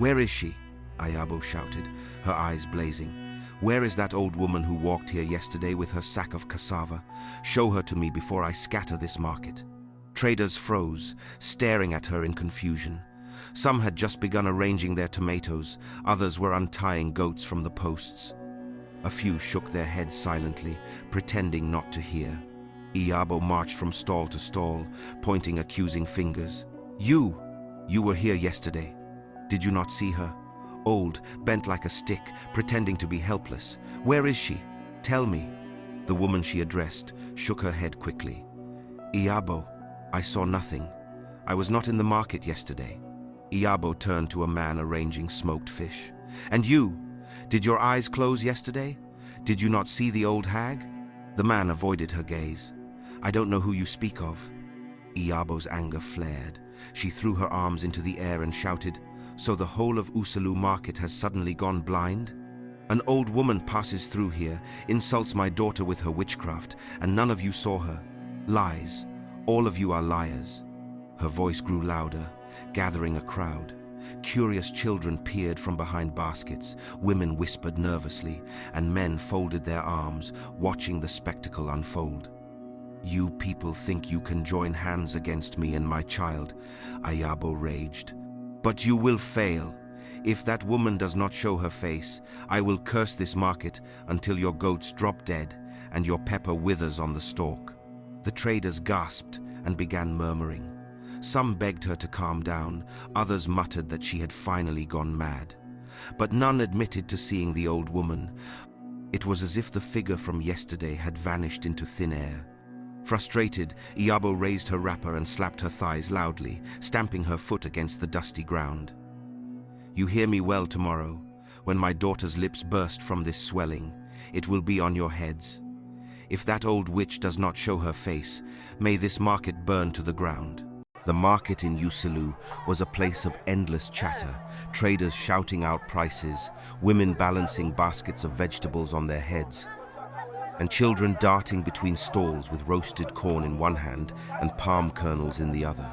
"Where is she?" Ayabo shouted, her eyes blazing. "Where is that old woman who walked here yesterday with her sack of cassava? Show her to me before I scatter this market." Traders froze, staring at her in confusion. Some had just begun arranging their tomatoes, others were untying goats from the posts. A few shook their heads silently, pretending not to hear. Iyabo marched from stall to stall, pointing accusing fingers. You were here yesterday. Did you not see her? Old, bent like a stick, pretending to be helpless. Where is she? Tell me." The woman she addressed shook her head quickly. "Iyabo, I saw nothing. I was not in the market yesterday." Iyabo turned to a man arranging smoked fish. "And you? Did your eyes close yesterday? Did you not see the old hag?" The man avoided her gaze. "I don't know who you speak of." Iyabo's anger flared. She threw her arms into the air and shouted, "So the whole of Usalu market has suddenly gone blind? An old woman passes through here, insults my daughter with her witchcraft, and none of you saw her. Lies. All of you are liars." Her voice grew louder, gathering a crowd. Curious children peered from behind baskets, women whispered nervously, and men folded their arms, watching the spectacle unfold. "You people think you can join hands against me and my child," Ayabo raged. "But you will fail. If that woman does not show her face, I will curse this market until your goats drop dead and your pepper withers on the stalk." The traders gasped and began murmuring. Some begged her to calm down, others muttered that she had finally gone mad. But none admitted to seeing the old woman. It was as if the figure from yesterday had vanished into thin air. Frustrated, Iyabo raised her wrapper and slapped her thighs loudly, stamping her foot against the dusty ground. "You hear me well tomorrow. When my daughter's lips burst from this swelling, it will be on your heads. If that old witch does not show her face, may this market burn to the ground." The market in Usalu was a place of endless chatter, traders shouting out prices, women balancing baskets of vegetables on their heads, and children darting between stalls with roasted corn in one hand and palm kernels in the other.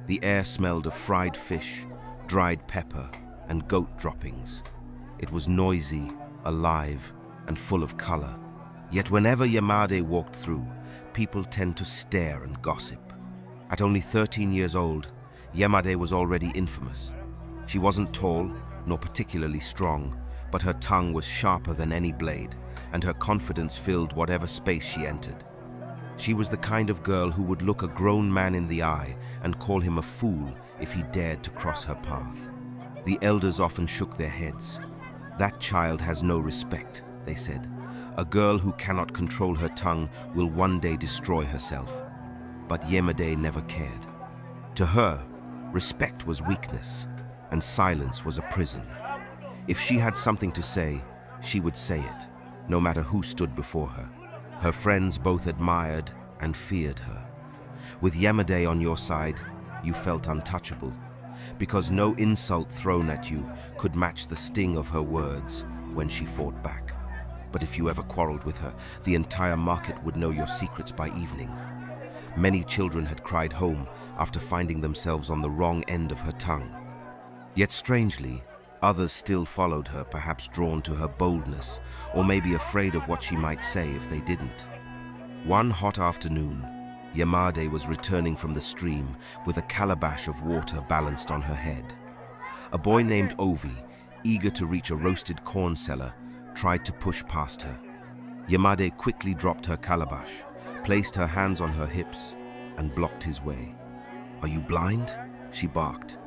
The air smelled of fried fish, dried pepper, and goat droppings. It was noisy, alive, and full of color. Yet whenever Yamade walked through, people tend to stare and gossip. At only 13 years old, Yamade was already infamous. She wasn't tall, nor particularly strong, but her tongue was sharper than any blade, and her confidence filled whatever space she entered. She was the kind of girl who would look a grown man in the eye and call him a fool if he dared to cross her path. The elders often shook their heads. "That child has no respect," they said. "A girl who cannot control her tongue will one day destroy herself." But Yamade never cared. To her, respect was weakness, and silence was a prison. If she had something to say, she would say it, no matter who stood before her. Her friends both admired and feared her. With Yamade on your side, you felt untouchable, because no insult thrown at you could match the sting of her words when she fought back. But if you ever quarreled with her, the entire market would know your secrets by evening. Many children had cried home after finding themselves on the wrong end of her tongue. Yet strangely, others still followed her, perhaps drawn to her boldness, or maybe afraid of what she might say if they didn't. One hot afternoon, Yamade was returning from the stream with a calabash of water balanced on her head. A boy named Ovi, eager to reach a roasted corn cellar, tried to push past her. Yamade quickly dropped her calabash, placed her hands on her hips, and blocked his way. "Are you blind?" she barked.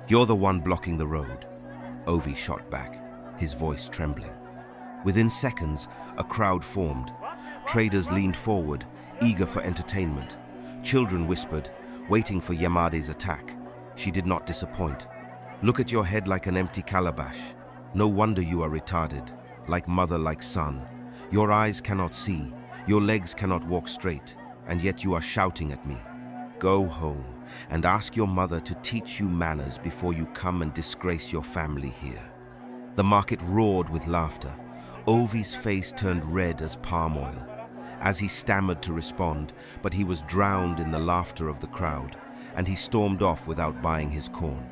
"You're the one blocking the road," Ovi shot back, his voice trembling. Within seconds, a crowd formed. Traders leaned forward, eager for entertainment. Children whispered, waiting for Yamade's attack. She did not disappoint. "Look at your head like an empty calabash. No wonder you are retarded, like mother, like son. Your eyes cannot see. Your legs cannot walk straight, and yet you are shouting at me. Go home and ask your mother to teach you manners before you come and disgrace your family here." The market roared with laughter. Ovi's face turned red as palm oil, as he stammered to respond, but he was drowned in the laughter of the crowd, and he stormed off without buying his corn.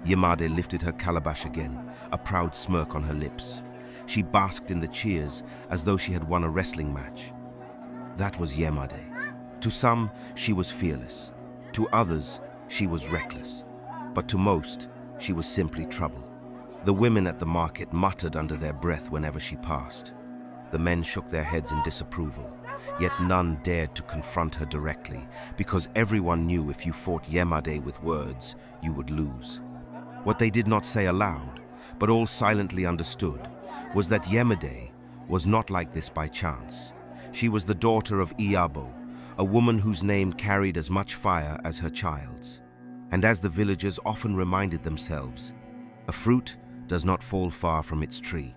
Yamade lifted her calabash again, a proud smirk on her lips. She basked in the cheers as though she had won a wrestling match. That was Yamade. To some, she was fearless. To others, she was reckless. But to most, she was simply trouble. The women at the market muttered under their breath whenever she passed. The men shook their heads in disapproval, yet none dared to confront her directly, because everyone knew if you fought Yamade with words, you would lose. What they did not say aloud, but all silently understood, was that Yamade was not like this by chance. She was the daughter of Iyabo, a woman whose name carried as much fire as her child's. And as the villagers often reminded themselves, a fruit does not fall far from its tree.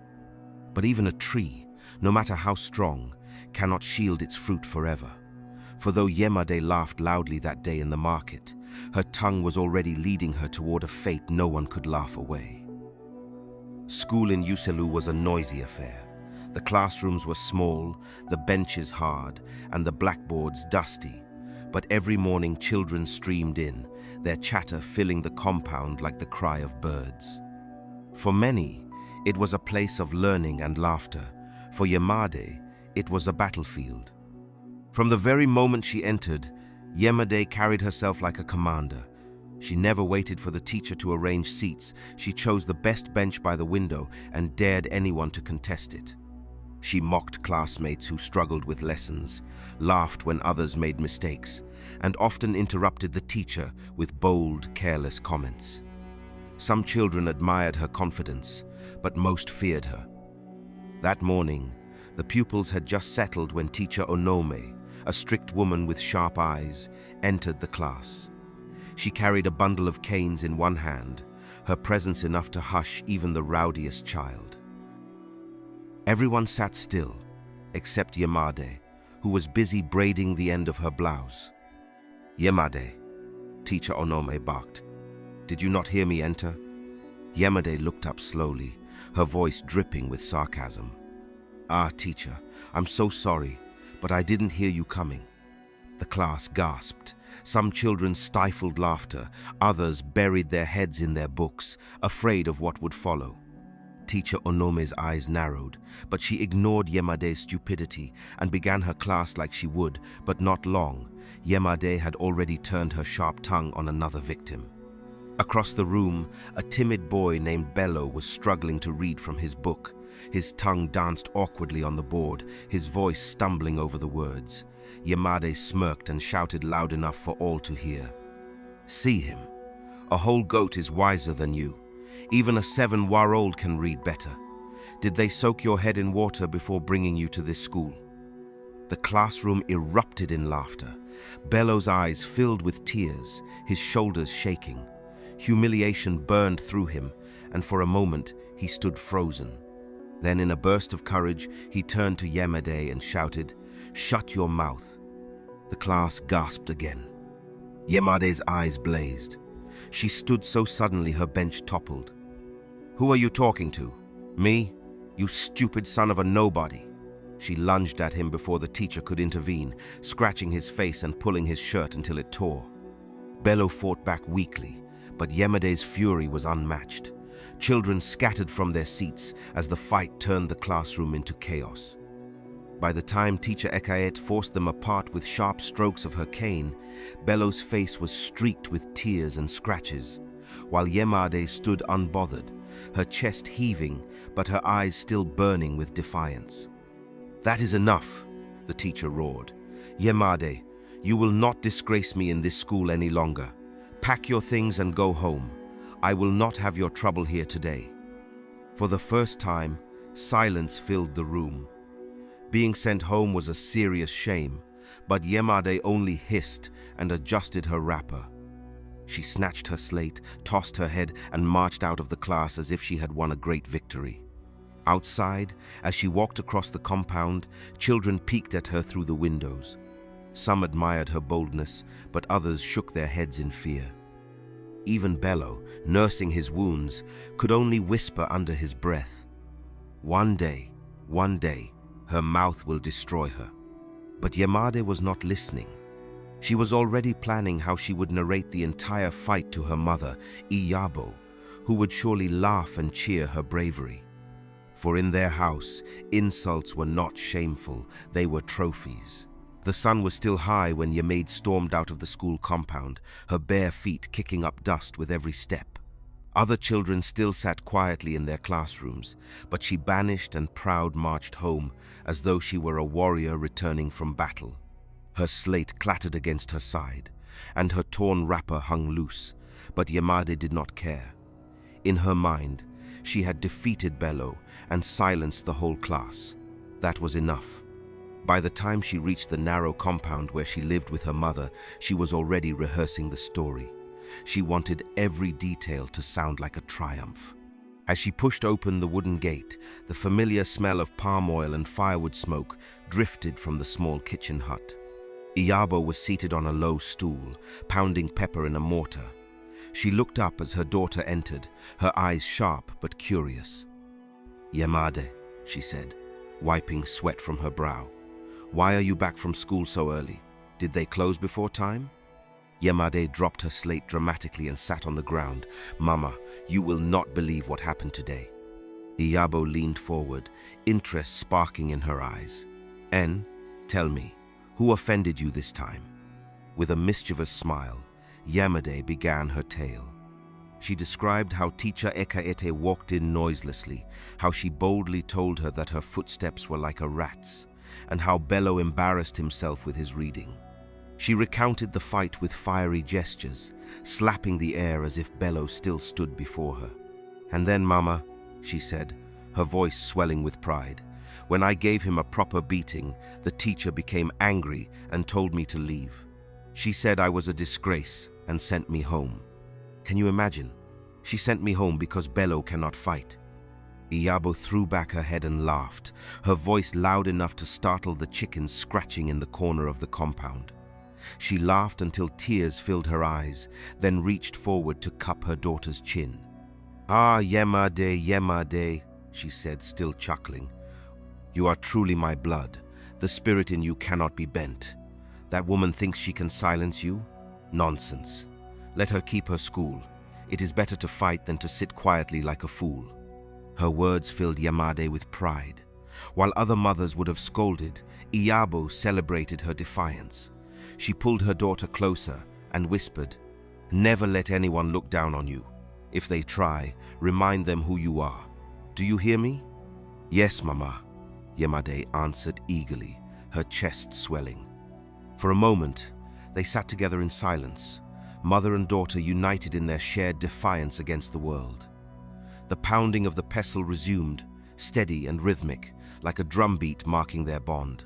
But even a tree, no matter how strong, cannot shield its fruit forever. For though Yamade laughed loudly that day in the market, her tongue was already leading her toward a fate no one could laugh away. School in Uselu was a noisy affair. The classrooms were small, the benches hard, and the blackboards dusty. But every morning children streamed in, their chatter filling the compound like the cry of birds. For many, it was a place of learning and laughter. For Yamade, it was a battlefield. From the very moment she entered, Yamade carried herself like a commander. She never waited for the teacher to arrange seats. She chose the best bench by the window and dared anyone to contest it. She mocked classmates who struggled with lessons, laughed when others made mistakes, and often interrupted the teacher with bold, careless comments. Some children admired her confidence, but most feared her. That morning, the pupils had just settled when teacher Onome, a strict woman with sharp eyes, entered the class. She carried a bundle of canes in one hand, her presence enough to hush even the rowdiest child. Everyone sat still, except Yamade, who was busy braiding the end of her blouse. "Yamade," teacher Onome barked. "Did you not hear me enter?" Yamade looked up slowly, her voice dripping with sarcasm. "Ah, teacher, I'm so sorry, but I didn't hear you coming." The class gasped. Some children stifled laughter, others buried their heads in their books, afraid of what would follow. Teacher Onome's eyes narrowed, but she ignored Yamade's stupidity and began her class like she would, but not long. Yamade had already turned her sharp tongue on another victim. Across the room, a timid boy named Bello was struggling to read from his book. His tongue danced awkwardly on the board, his voice stumbling over the words. Yamade smirked and shouted loud enough for all to hear. "See him. A whole goat is wiser than you. Even a 7-year-old can read better. Did they soak your head in water before bringing you to this school?" The classroom erupted in laughter. Bello's eyes filled with tears, his shoulders shaking. Humiliation burned through him, and for a moment he stood frozen. Then in a burst of courage, he turned to Yamade and shouted, "Shut your mouth." The class gasped again. Yamade's eyes blazed. She stood so suddenly her bench toppled. "Who are you talking to? Me? You stupid son of a nobody." She lunged at him before the teacher could intervene, scratching his face and pulling his shirt until it tore. Bello fought back weakly, but Yamade's fury was unmatched. Children scattered from their seats as the fight turned the classroom into chaos. By the time teacher Ekaet forced them apart with sharp strokes of her cane, Bello's face was streaked with tears and scratches, while Yamade stood unbothered, her chest heaving, but her eyes still burning with defiance. "That is enough," the teacher roared. "Yamade, you will not disgrace me in this school any longer. Pack your things and go home. I will not have your trouble here today." For the first time, silence filled the room. Being sent home was a serious shame, but Yamade only hissed and adjusted her wrapper. She snatched her slate, tossed her head, and marched out of the class as if she had won a great victory. Outside, as she walked across the compound, children peeked at her through the windows. Some admired her boldness, but others shook their heads in fear. Even Bello, nursing his wounds, could only whisper under his breath, one day, her mouth will destroy her." But Yamade was not listening. She was already planning how she would narrate the entire fight to her mother, Iyabo, who would surely laugh and cheer her bravery. For in their house, insults were not shameful, they were trophies. The sun was still high when Yamade stormed out of the school compound, her bare feet kicking up dust with every step. Other children still sat quietly in their classrooms, but she banished and proud marched home as though she were a warrior returning from battle. Her slate clattered against her side, and her torn wrapper hung loose, but Yamade did not care. In her mind, she had defeated Bello and silenced the whole class. That was enough. By the time she reached the narrow compound where she lived with her mother, she was already rehearsing the story. She wanted every detail to sound like a triumph. As she pushed open the wooden gate, the familiar smell of palm oil and firewood smoke drifted from the small kitchen hut. Iyabo was seated on a low stool, pounding pepper in a mortar. She looked up as her daughter entered, her eyes sharp but curious. "Yamade," she said, wiping sweat from her brow. "Why are you back from school so early? Did they close before time?" Yamade dropped her slate dramatically and sat on the ground. "Mama, you will not believe what happened today." Iyabo leaned forward, interest sparking in her eyes. Tell me, who offended you this time?" With a mischievous smile, Yamade began her tale. She described how teacher Ekaete walked in noiselessly, how she boldly told her that her footsteps were like a rat's, and how Bello embarrassed himself with his reading. She recounted the fight with fiery gestures, slapping the air as if Bello still stood before her. "And then, Mama," she said, her voice swelling with pride, "when I gave him a proper beating, the teacher became angry and told me to leave. She said I was a disgrace and sent me home. Can you imagine? She sent me home because Bello cannot fight." Iyabo threw back her head and laughed, her voice loud enough to startle the chickens scratching in the corner of the compound. She laughed until tears filled her eyes, then reached forward to cup her daughter's chin. "Ah, Yamade, Yamade," she said, still chuckling. "You are truly my blood. The spirit in you cannot be bent. That woman thinks she can silence you? Nonsense. Let her keep her school. It is better to fight than to sit quietly like a fool." Her words filled Yamade with pride. While other mothers would have scolded, Iyabo celebrated her defiance. She pulled her daughter closer and whispered, "Never let anyone look down on you. If they try, remind them who you are. Do you hear me?" "Yes, Mama," Yamade answered eagerly, her chest swelling. For a moment, they sat together in silence, mother and daughter united in their shared defiance against the world. The pounding of the pestle resumed, steady and rhythmic, like a drumbeat marking their bond.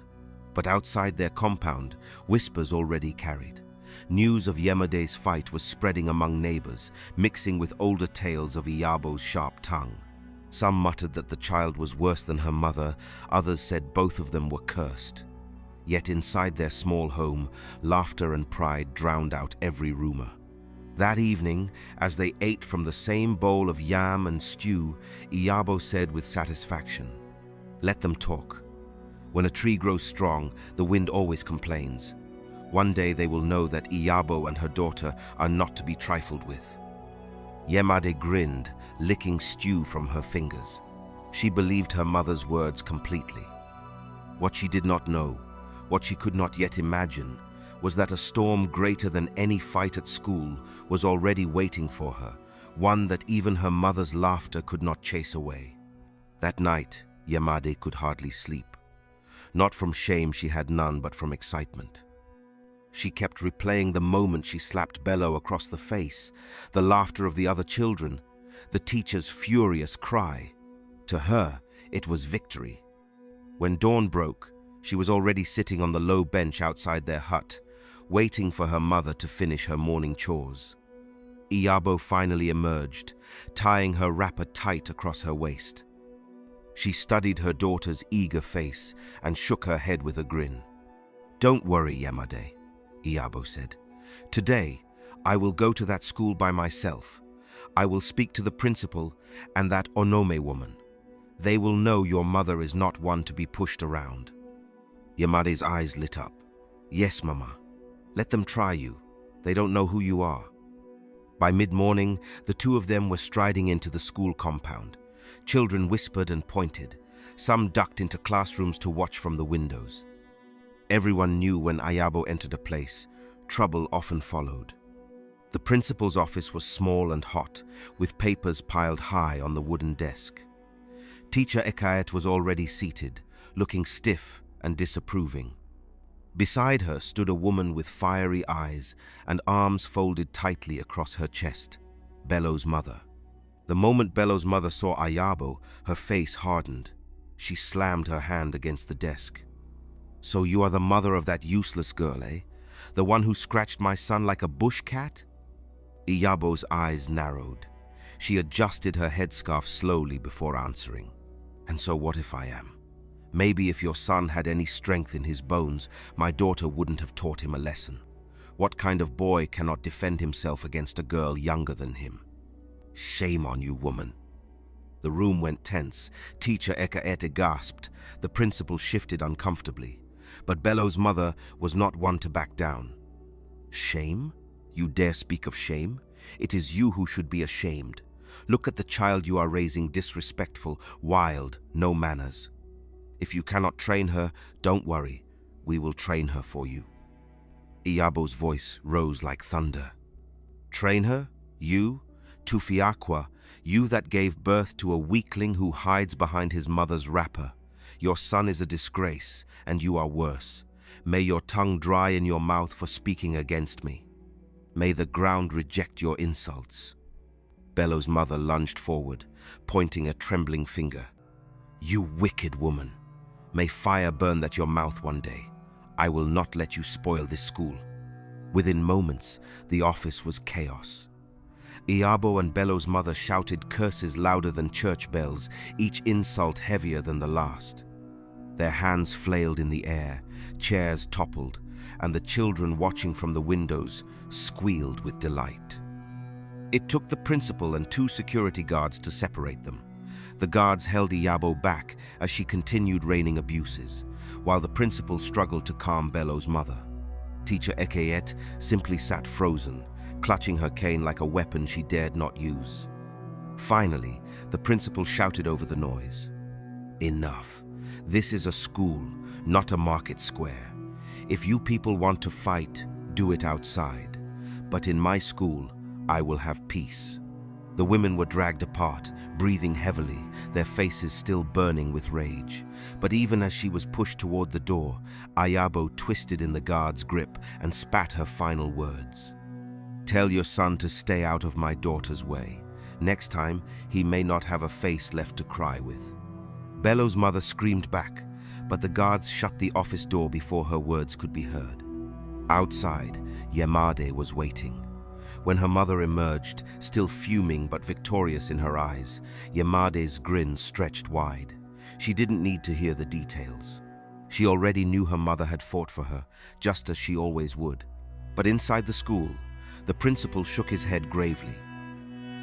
But outside their compound, whispers already carried. News of Yamade's fight was spreading among neighbors, mixing with older tales of Iyabo's sharp tongue. Some muttered that the child was worse than her mother, others said both of them were cursed. Yet inside their small home, laughter and pride drowned out every rumor. That evening, as they ate from the same bowl of yam and stew, Iyabo said with satisfaction, "Let them talk. When a tree grows strong, the wind always complains. One day they will know that Iyabo and her daughter are not to be trifled with." Yamade grinned, licking stew from her fingers. She believed her mother's words completely. What she did not know, what she could not yet imagine, was that a storm greater than any fight at school was already waiting for her, one that even her mother's laughter could not chase away. That night, Yamade could hardly sleep. Not from shame, she had none, but from excitement. She kept replaying the moment she slapped Bello across the face, the laughter of the other children, the teacher's furious cry. To her, it was victory. When dawn broke, she was already sitting on the low bench outside their hut, waiting for her mother to finish her morning chores. Iyabo finally emerged, tying her wrapper tight across her waist. She studied her daughter's eager face and shook her head with a grin. "Don't worry, Yamade," Iyabo said. "Today, I will go to that school by myself. I will speak to the principal and that Onome woman. They will know your mother is not one to be pushed around." Yamade's eyes lit up. "Yes, Mama. Let them try you. They don't know who you are." By mid-morning, the two of them were striding into the school compound. Children whispered and pointed. Some ducked into classrooms to watch from the windows. Everyone knew when Ayabo entered a place, trouble often followed. The principal's office was small and hot, with papers piled high on the wooden desk. Teacher Ekaet was already seated, looking stiff and disapproving. Beside her stood a woman with fiery eyes and arms folded tightly across her chest, Bello's mother. The moment Bello's mother saw Ayabo, her face hardened. She slammed her hand against the desk. "So you are the mother of that useless girl, eh? The one who scratched my son like a bush cat?" Iyabo's eyes narrowed. She adjusted her headscarf slowly before answering. "And so what if I am? Maybe if your son had any strength in his bones, my daughter wouldn't have taught him a lesson. What kind of boy cannot defend himself against a girl younger than him? Shame on you, woman." The room went tense. Teacher Ekaete gasped. The principal shifted uncomfortably. But Bello's mother was not one to back down. "Shame? You dare speak of shame? It is you who should be ashamed. Look at the child you are raising, disrespectful, wild, no manners. If you cannot train her, don't worry. We will train her for you." Iyabo's voice rose like thunder. "Train her? You? Tufiakwa, you that gave birth to a weakling who hides behind his mother's wrapper. Your son is a disgrace, and you are worse. May your tongue dry in your mouth for speaking against me. May the ground reject your insults." Bello's mother lunged forward, pointing a trembling finger. "You wicked woman. May fire burn that your mouth one day. I will not let you spoil this school." Within moments, the office was chaos. Iyabo and Bello's mother shouted curses louder than church bells, each insult heavier than the last. Their hands flailed in the air, chairs toppled, and the children watching from the windows squealed with delight. It took the principal and 2 security guards to separate them. The guards held Iyabo back as she continued raining abuses, while the principal struggled to calm Bello's mother. Teacher Ekaet simply sat frozen, clutching her cane like a weapon she dared not use. Finally, the principal shouted over the noise. "Enough. This is a school, not a market square. If you people want to fight, do it outside. But in my school, I will have peace." The women were dragged apart, breathing heavily, their faces still burning with rage. But even as she was pushed toward the door, Ayabo twisted in the guard's grip and spat her final words. "Tell your son to stay out of my daughter's way. Next time, he may not have a face left to cry with." Bello's mother screamed back, but the guards shut the office door before her words could be heard. Outside, Yamade was waiting. When her mother emerged, still fuming but victorious in her eyes, Yamade's grin stretched wide. She didn't need to hear the details. She already knew her mother had fought for her, just as she always would. But inside the school, the principal shook his head gravely.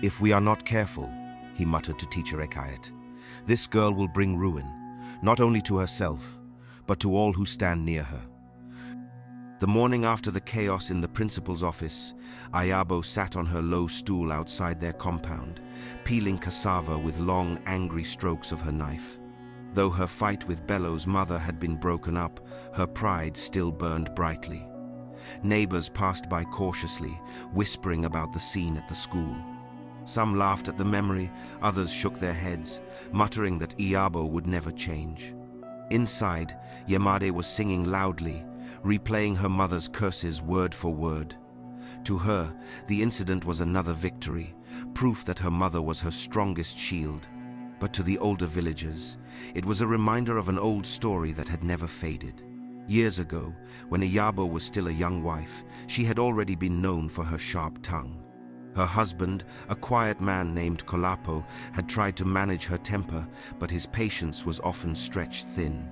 "If we are not careful," he muttered to Teacher Ekaet, "this girl will bring ruin, not only to herself, but to all who stand near her." The morning after the chaos in the principal's office, Ayabo sat on her low stool outside their compound, peeling cassava with long, angry strokes of her knife. Though her fight with Bello's mother had been broken up, her pride still burned brightly. Neighbors passed by cautiously, whispering about the scene at the school. Some laughed at the memory, others shook their heads, muttering that Iyabo would never change. Inside, Yamade was singing loudly, replaying her mother's curses word for word. To her, the incident was another victory, proof that her mother was her strongest shield. But to the older villagers, it was a reminder of an old story that had never faded. Years ago, when Iyabo was still a young wife, she had already been known for her sharp tongue. Her husband, a quiet man named Kolapo, had tried to manage her temper, but his patience was often stretched thin.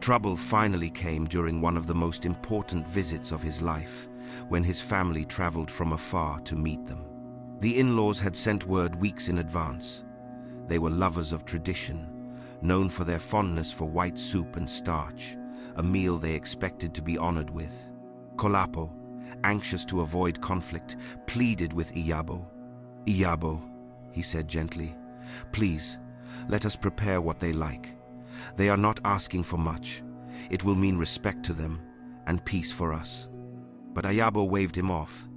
Trouble finally came during one of the most important visits of his life, when his family traveled from afar to meet them. The in-laws had sent word weeks in advance. They were lovers of tradition, known for their fondness for white soup and starch, a meal they expected to be honored with. Kolapo, anxious to avoid conflict, pleaded with Iyabo. "Iyabo," he said gently, "please, let us prepare what they like. They are not asking for much. It will mean respect to them and peace for us." But Iyabo waved him off.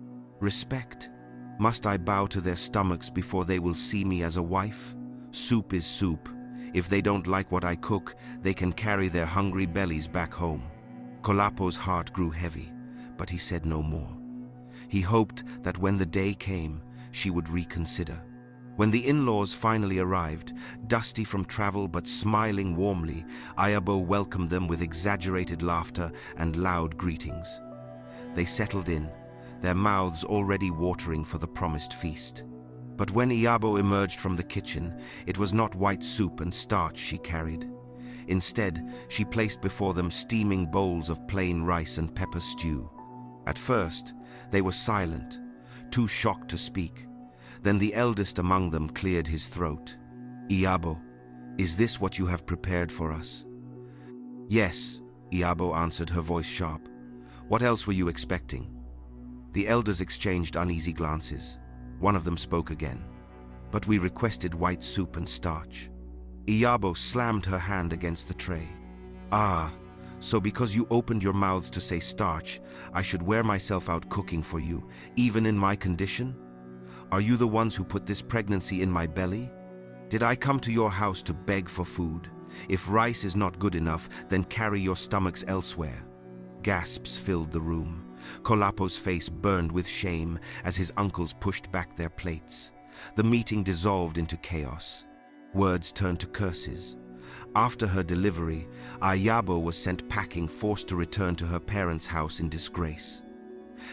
"Respect? Must I bow to their stomachs before they will see me as a wife? Soup is soup. If they don't like what I cook, they can carry their hungry bellies back home." Kolapo's heart grew heavy, but he said no more. He hoped that when the day came, she would reconsider. When the in-laws finally arrived, dusty from travel but smiling warmly, Iyabo welcomed them with exaggerated laughter and loud greetings. They settled in, their mouths already watering for the promised feast. But when Iyabo emerged from the kitchen, it was not white soup and starch she carried. Instead, she placed before them steaming bowls of plain rice and pepper stew. At first, they were silent, too shocked to speak. Then the eldest among them cleared his throat. "Iyabo, is this what you have prepared for us?" "Yes," Iyabo answered, her voice sharp. "What else were you expecting?" The elders exchanged uneasy glances. One of them spoke again. "But we requested white soup and starch." Iyabo slammed her hand against the tray. "Ah, so because you opened your mouths to say starch, I should wear myself out cooking for you, even in my condition? Are you the ones who put this pregnancy in my belly? Did I come to your house to beg for food? If rice is not good enough, then carry your stomachs elsewhere." Gasps filled the room. Kolapo's face burned with shame as his uncles pushed back their plates. The meeting dissolved into chaos. Words turned to curses. After her delivery, Iyabo was sent packing, forced to return to her parents' house in disgrace.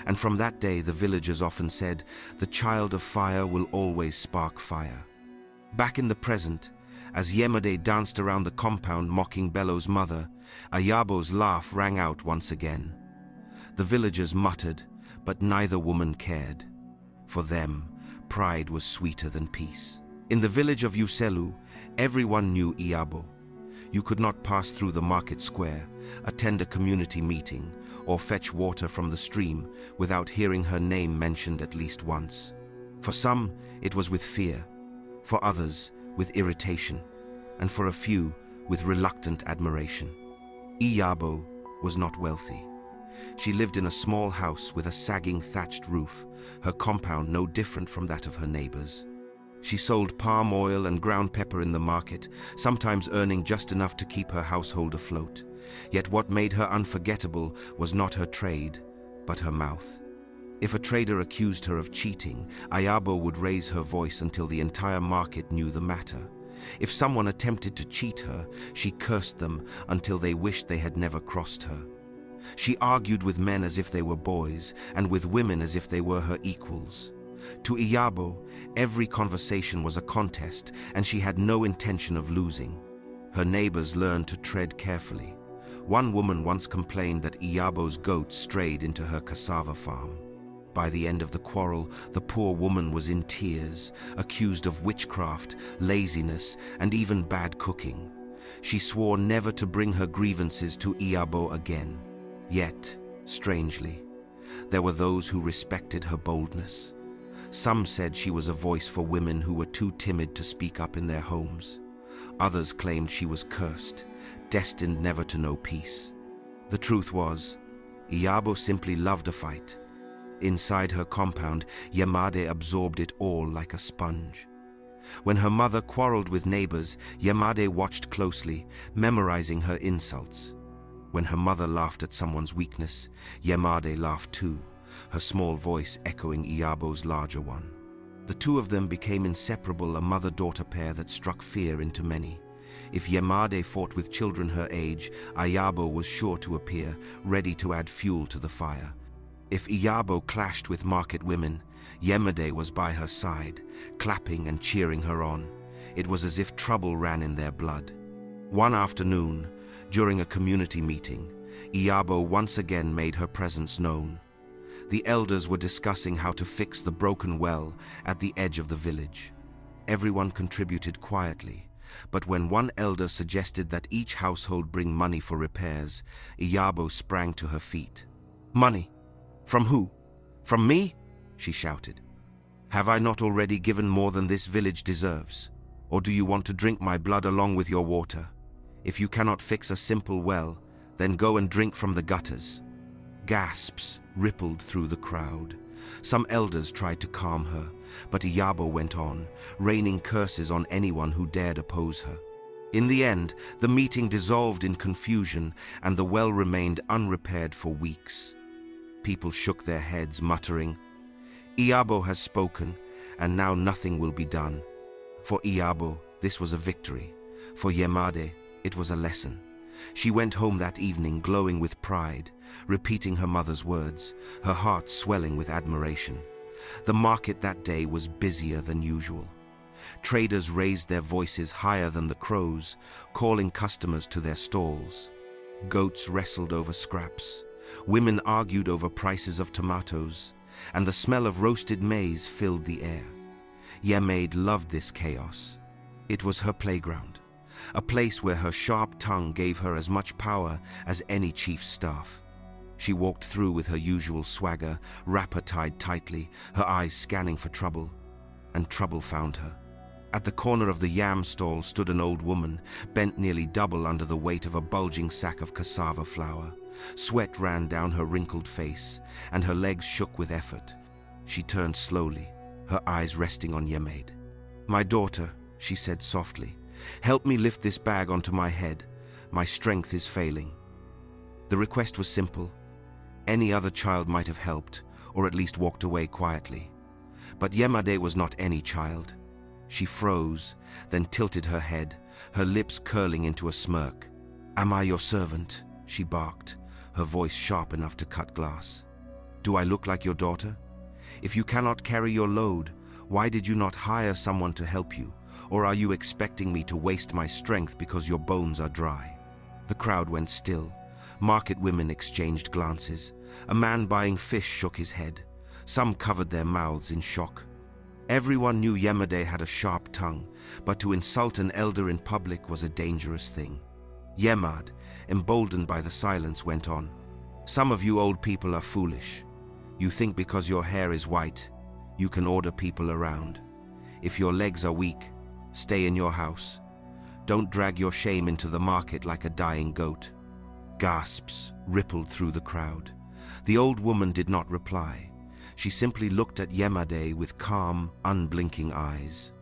And from that day, the villagers often said, "The child of fire will always spark fire." Back in the present, as Yamade danced around the compound mocking Bello's mother, Ayabo's laugh rang out once again. The villagers muttered, but neither woman cared. For them, pride was sweeter than peace. In the village of Uselu, everyone knew Iyabo. You could not pass through the market square, attend a community meeting, or fetch water from the stream without hearing her name mentioned at least once. For some, it was with fear. For others, with irritation. And for a few, with reluctant admiration. Iyabo was not wealthy. She lived in a small house with a sagging thatched roof, her compound no different from that of her neighbors. She sold palm oil and ground pepper in the market, sometimes earning just enough to keep her household afloat. Yet what made her unforgettable was not her trade, but her mouth. If a trader accused her of cheating, Iyabo would raise her voice until the entire market knew the matter. If someone attempted to cheat her, she cursed them until they wished they had never crossed her. She argued with men as if they were boys, and with women as if they were her equals. To Iyabo, every conversation was a contest, and she had no intention of losing. Her neighbors learned to tread carefully. One woman once complained that Iyabo's goats strayed into her cassava farm. By the end of the quarrel, the poor woman was in tears, accused of witchcraft, laziness, and even bad cooking. She swore never to bring her grievances to Iyabo again. Yet, strangely, there were those who respected her boldness. Some said she was a voice for women who were too timid to speak up in their homes. Others claimed she was cursed, destined never to know peace. The truth was, Iyabo simply loved a fight. Inside her compound, Yamade absorbed it all like a sponge. When her mother quarreled with neighbors, Yamade watched closely, memorizing her insults. When her mother laughed at someone's weakness, Yamade laughed too, her small voice echoing Iyabo's larger one. The two of them became inseparable, a mother-daughter pair that struck fear into many. If Yamade fought with children her age, Iyabo was sure to appear, ready to add fuel to the fire. If Iyabo clashed with market women, Yamade was by her side, clapping and cheering her on. It was as if trouble ran in their blood. One afternoon, during a community meeting, Iyabo once again made her presence known. The elders were discussing how to fix the broken well at the edge of the village. Everyone contributed quietly, but when one elder suggested that each household bring money for repairs, Iyabo sprang to her feet. "Money! From who? From me? She shouted. Have I not already given more than this village deserves? Or do you want to drink my blood along with your water? If you cannot fix a simple well, then go and drink from the gutters. Gasps rippled through the crowd. Some elders tried to calm her, but Iyabo went on, raining curses on anyone who dared oppose her. In the end, the meeting dissolved in confusion, and the well remained unrepaired for weeks. People shook their heads, muttering, Iyabo has spoken, and now nothing will be done. For Iyabo, this was a victory. For Yamade, it was a lesson. She went home that evening glowing with pride, repeating her mother's words, her heart swelling with admiration. The market that day was busier than usual. Traders raised their voices higher than the crows, calling customers to their stalls. Goats wrestled over scraps. Women argued over prices of tomatoes, and the smell of roasted maize filled the air. Yamade loved this chaos. It was her playground, a place where her sharp tongue gave her as much power as any chief's staff. She walked through with her usual swagger, wrapper tied tightly, her eyes scanning for trouble, and trouble found her. At the corner of the yam stall stood an old woman, bent nearly double under the weight of a bulging sack of cassava flour. Sweat ran down her wrinkled face, and her legs shook with effort. She turned slowly, her eyes resting on Yamade. "My daughter," she said softly, "help me lift this bag onto my head. My strength is failing." The request was simple. Any other child might have helped, or at least walked away quietly. But Yamade was not any child. She froze, then tilted her head, her lips curling into a smirk. "Am I your servant?" she barked, her voice sharp enough to cut glass. "Do I look like your daughter? If you cannot carry your load, why did you not hire someone to help you? Or are you expecting me to waste my strength because your bones are dry?" The crowd went still. Market women exchanged glances. A man buying fish shook his head. Some covered their mouths in shock. Everyone knew Yamade had a sharp tongue, but to insult an elder in public was a dangerous thing. Yamade, emboldened by the silence, went on. "Some of you old people are foolish. You think because your hair is white, you can order people around. If your legs are weak, stay in your house. Don't drag your shame into the market like a dying goat." Gasps rippled through the crowd. The old woman did not reply. She simply looked at Yamade with calm, unblinking eyes.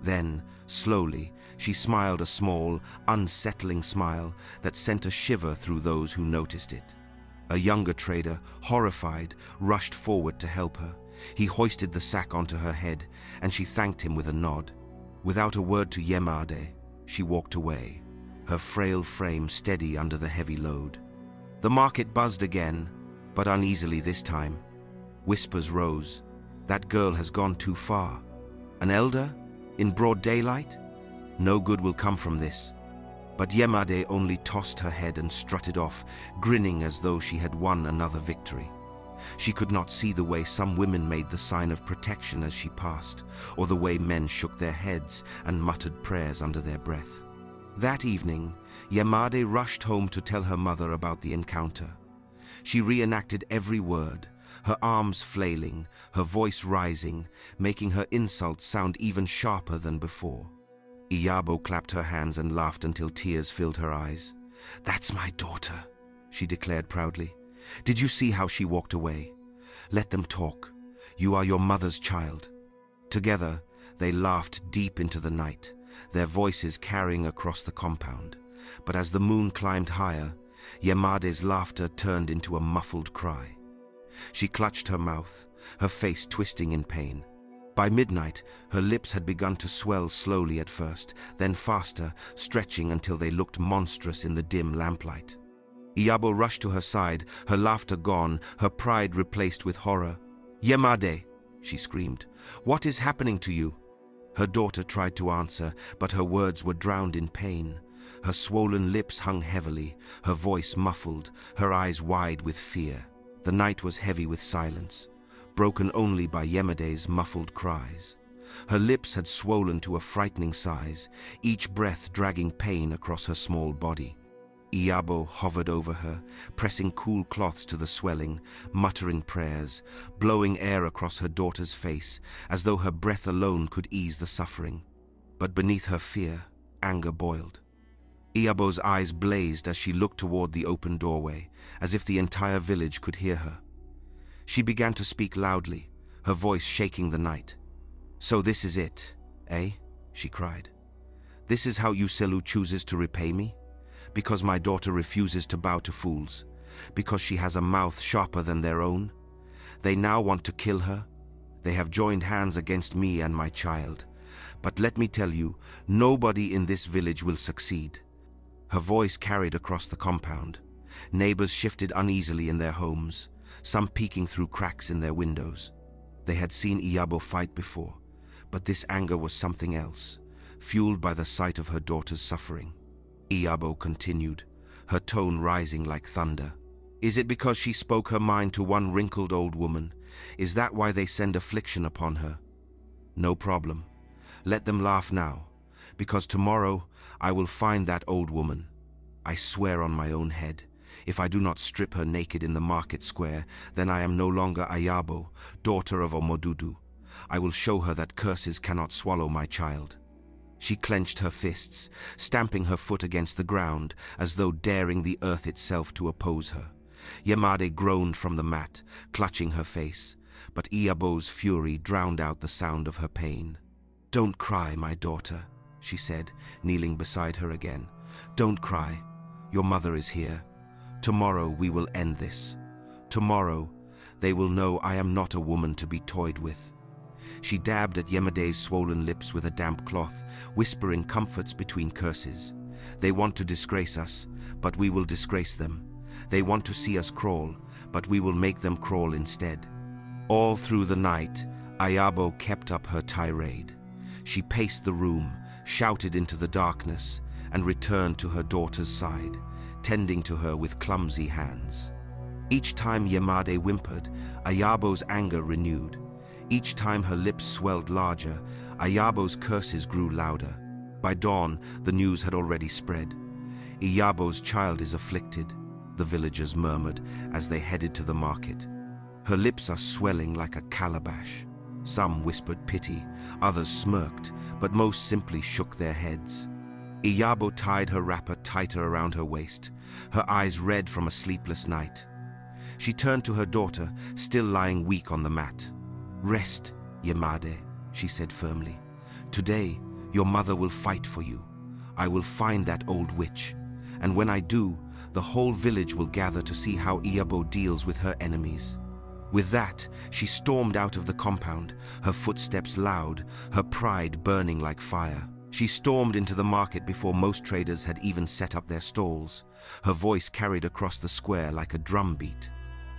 Then, slowly, she smiled a small, unsettling smile that sent a shiver through those who noticed it. A younger trader, horrified, rushed forward to help her. He hoisted the sack onto her head, and she thanked him with a nod. Without a word to Yamade, she walked away, her frail frame steady under the heavy load. The market buzzed again, but uneasily this time. Whispers rose. "That girl has gone too far. An elder? In broad daylight? No good will come from this." But Yamade only tossed her head and strutted off, grinning as though she had won another victory. She could not see the way some women made the sign of protection as she passed, or the way men shook their heads and muttered prayers under their breath. That evening, Yamade rushed home to tell her mother about the encounter. She reenacted every word, her arms flailing, her voice rising, making her insults sound even sharper than before. Iyabo clapped her hands and laughed until tears filled her eyes. "That's my daughter," she declared proudly. "Did you see how she walked away? Let them talk. You are your mother's child." Together, they laughed deep into the night, their voices carrying across the compound. But as the moon climbed higher, Yamade's laughter turned into a muffled cry. She clutched her mouth, her face twisting in pain. By midnight, her lips had begun to swell slowly at first, then faster, stretching until they looked monstrous in the dim lamplight. Iyabo rushed to her side, her laughter gone, her pride replaced with horror. "Yamade!" she screamed. "What is happening to you?" Her daughter tried to answer, but her words were drowned in pain. Her swollen lips hung heavily, her voice muffled, her eyes wide with fear. The night was heavy with silence, broken only by Yamade's muffled cries. Her lips had swollen to a frightening size, each breath dragging pain across her small body. Iyabo hovered over her, pressing cool cloths to the swelling, muttering prayers, blowing air across her daughter's face, as though her breath alone could ease the suffering. But beneath her fear, anger boiled. Iyabo's eyes blazed as she looked toward the open doorway, as if the entire village could hear her. She began to speak loudly, her voice shaking the night. "So this is it, eh?" she cried. "This is how Uselu chooses to repay me? Because my daughter refuses to bow to fools? Because she has a mouth sharper than their own? They now want to kill her? They have joined hands against me and my child. But let me tell you, nobody in this village will succeed." Her voice carried across the compound. Neighbors shifted uneasily in their homes, some peeking through cracks in their windows. They had seen Iyabo fight before, but this anger was something else, fueled by the sight of her daughter's suffering. Iyabo continued, her tone rising like thunder. "Is it because she spoke her mind to one wrinkled old woman? Is that why they send affliction upon her? No problem. Let them laugh now, because tomorrow I will find that old woman. I swear on my own head, if I do not strip her naked in the market square, then I am no longer Iyabo, daughter of Omodudu. I will show her that curses cannot swallow my child." She clenched her fists, stamping her foot against the ground, as though daring the earth itself to oppose her. Yamade groaned from the mat, clutching her face, but Iyabo's fury drowned out the sound of her pain. "Don't cry, my daughter," she said, kneeling beside her again. "Don't cry. Your mother is here. Tomorrow we will end this. Tomorrow they will know I am not a woman to be toyed with." She dabbed at Yamade's swollen lips with a damp cloth, whispering comforts between curses. "They want to disgrace us, but we will disgrace them. They want to see us crawl, but we will make them crawl instead." All through the night, Iyabo kept up her tirade. She paced the room, shouted into the darkness, and returned to her daughter's side, tending to her with clumsy hands. Each time Yamade whimpered, Ayabo's anger renewed. Each time her lips swelled larger, Ayabo's curses grew louder. By dawn, the news had already spread. "Iyabo's child is afflicted," the villagers murmured as they headed to the market. "Her lips are swelling like a calabash." Some whispered pity, others smirked, but most simply shook their heads. Iyabo tied her wrapper tighter around her waist, her eyes red from a sleepless night. She turned to her daughter, still lying weak on the mat. "Rest, Yamade," she said firmly. "Today, your mother will fight for you. I will find that old witch, and when I do, the whole village will gather to see how Iyabo deals with her enemies." With that, she stormed out of the compound, her footsteps loud, her pride burning like fire. She stormed into the market before most traders had even set up their stalls. Her voice carried across the square like a drum beat.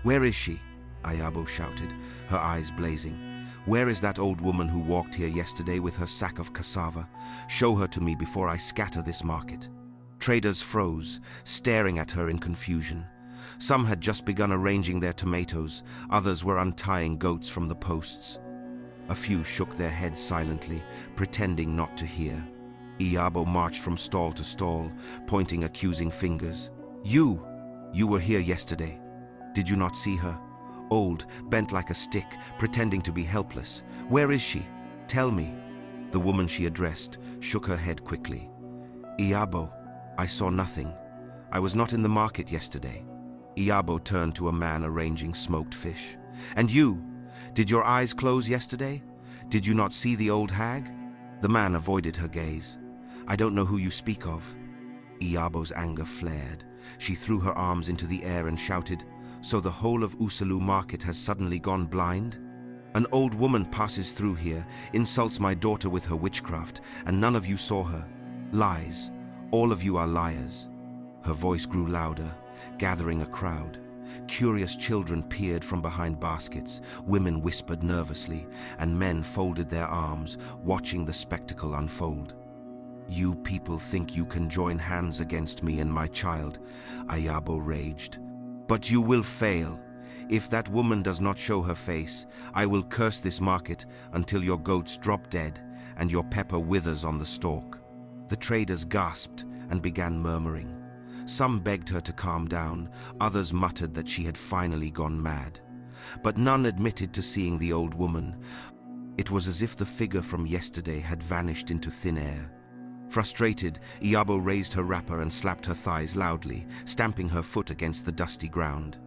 "Where is she?" Iyabo shouted, her eyes blazing. "Where is that old woman who walked here yesterday with her sack of cassava? Show her to me before I scatter this market." Traders froze, staring at her in confusion. Some had just begun arranging their tomatoes, others were untying goats from the posts. A few shook their heads silently, pretending not to hear. Iyabo marched from stall to stall, pointing accusing fingers. You were here yesterday. Did you not see her? Old, bent like a stick, pretending to be helpless. Where is she? Tell me." The woman she addressed shook her head quickly. "Iyabo, I saw nothing. I was not in the market yesterday." Iyabo turned to a man arranging smoked fish. "And you? Did your eyes close yesterday? Did you not see the old hag?" The man avoided her gaze. "I don't know who you speak of." Iyabo's anger flared. She threw her arms into the air and shouted, "So the whole of Uselu market has suddenly gone blind? An old woman passes through here, insults my daughter with her witchcraft, and none of you saw her. Lies. All of you are liars." Her voice grew louder, gathering a crowd. Curious children peered from behind baskets, women whispered nervously, and men folded their arms, watching the spectacle unfold. "You people think you can join hands against me and my child," Iyabo raged. "But you will fail. If that woman does not show her face, I will curse this market until your goats drop dead and your pepper withers on the stalk." The traders gasped and began murmuring. Some begged her to calm down, others muttered that she had finally gone mad. But none admitted to seeing the old woman. It was as if the figure from yesterday had vanished into thin air. Frustrated, Iyabo raised her wrapper and slapped her thighs loudly, stamping her foot against the dusty ground.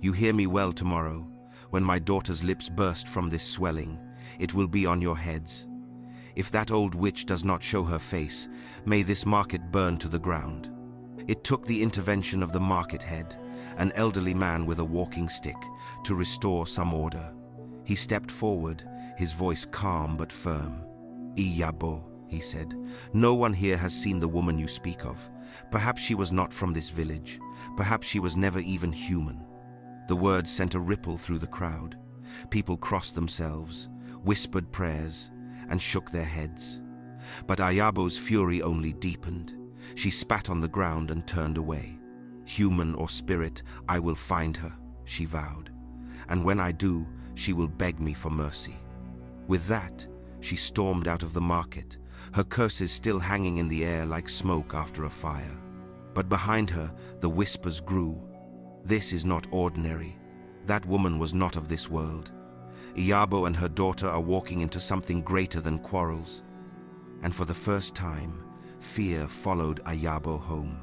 "You hear me well tomorrow. When my daughter's lips burst from this swelling, it will be on your heads. If that old witch does not show her face, may this market burn to the ground." It took the intervention of the market head, an elderly man with a walking stick, to restore some order. He stepped forward, his voice calm but firm. "Iyabo," he said, "no one here has seen the woman you speak of. Perhaps she was not from this village. Perhaps she was never even human." The words sent a ripple through the crowd. People crossed themselves, whispered prayers, and shook their heads. But Ayabo's fury only deepened. She spat on the ground and turned away. "Human or spirit, I will find her," she vowed. "And when I do, she will beg me for mercy." With that, she stormed out of the market, her curses still hanging in the air like smoke after a fire. But behind her, the whispers grew. "This is not ordinary. That woman was not of this world. Iyabo and her daughter are walking into something greater than quarrels." And for the first time, fear followed Iyabo home.